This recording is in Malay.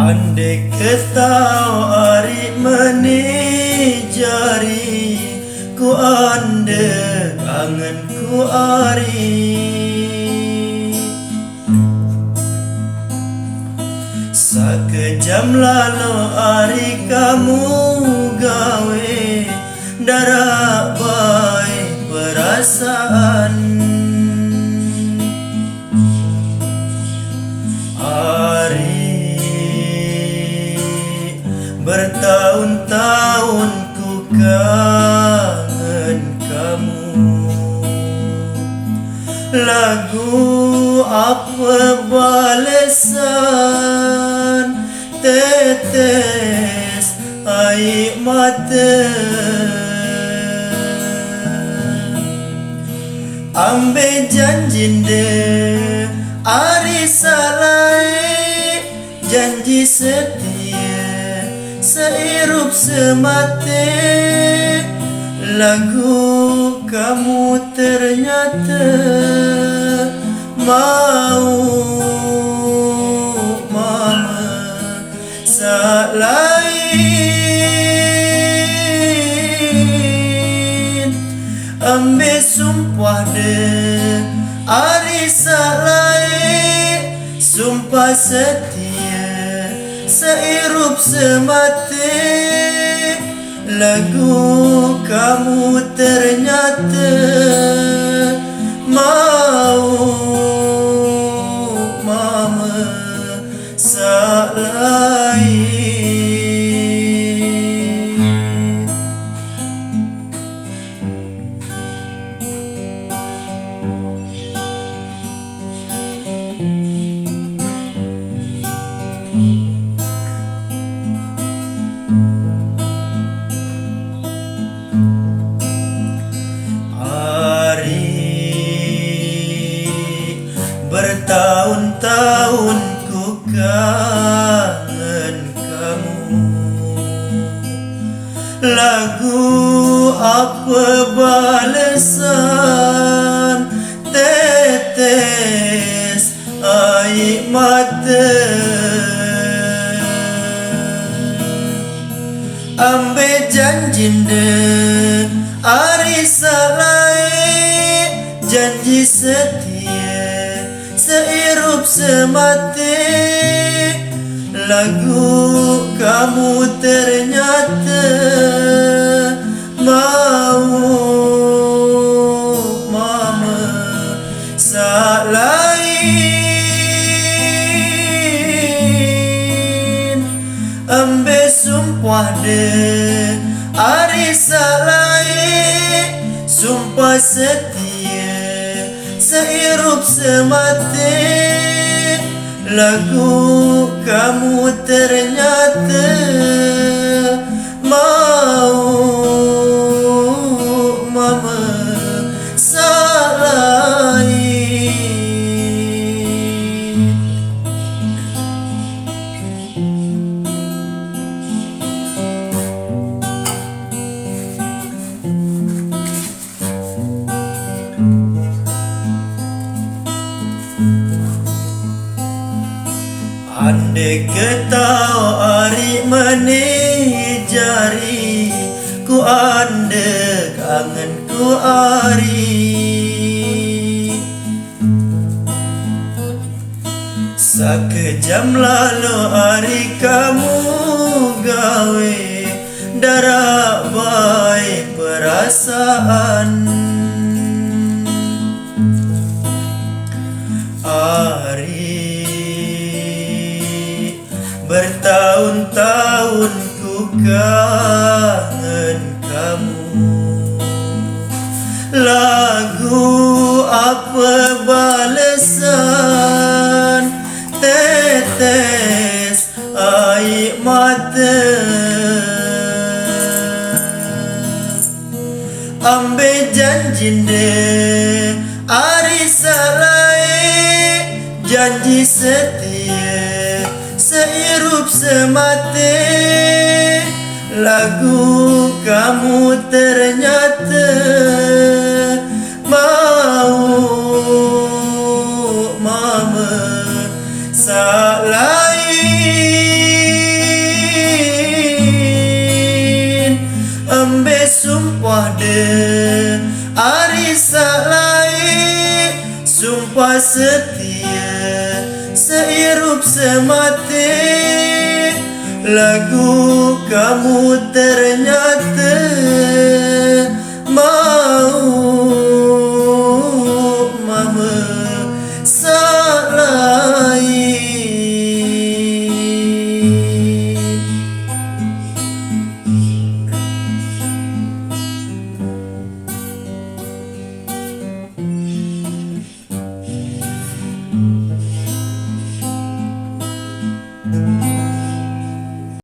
Andai ketau ari menijari, ku ande kangen ku ari. Sakejam lalu ari kamu gawe, darak baik perasaan. Ari bertahun-tahun ku kangen kamu. Lagu apa balesan, tetes air mata. Ambil janji de ari salai, janji setia seirup semati. Lagu kamu ternyata mau mama sak lain. Ambil sumpah de ari sak lain, sumpah setia seirup semati. Lagu kamu ternyata mau mama sak lain. Bertahun-tahun ku kangen kamu. Lagu apa balesan, tetes air mata. Ambil janji de ari salai, janji setia seirup semati. Lagu kamu ternyata mau mama sak lain. Ambil sumpah de ari sak lain, sumpah setia seirup semati. Lagu kamu ternyata mau mama sak lain. Andai ketau ari menijari, ku ande kangen ku ari. Sakejam lalu ari kamu gawe, darak baik perasaan. Ari bertahun-tahun ku kangen kamu. Lagu apa balesan, tetes air mata. Ambil janji de ari salai, janji setia seirup semati. Lagu kamu ternyata mau mama sak lain. Ari salai sumpah setia seirup semati. Lagu kamu ternyata mau mama salai.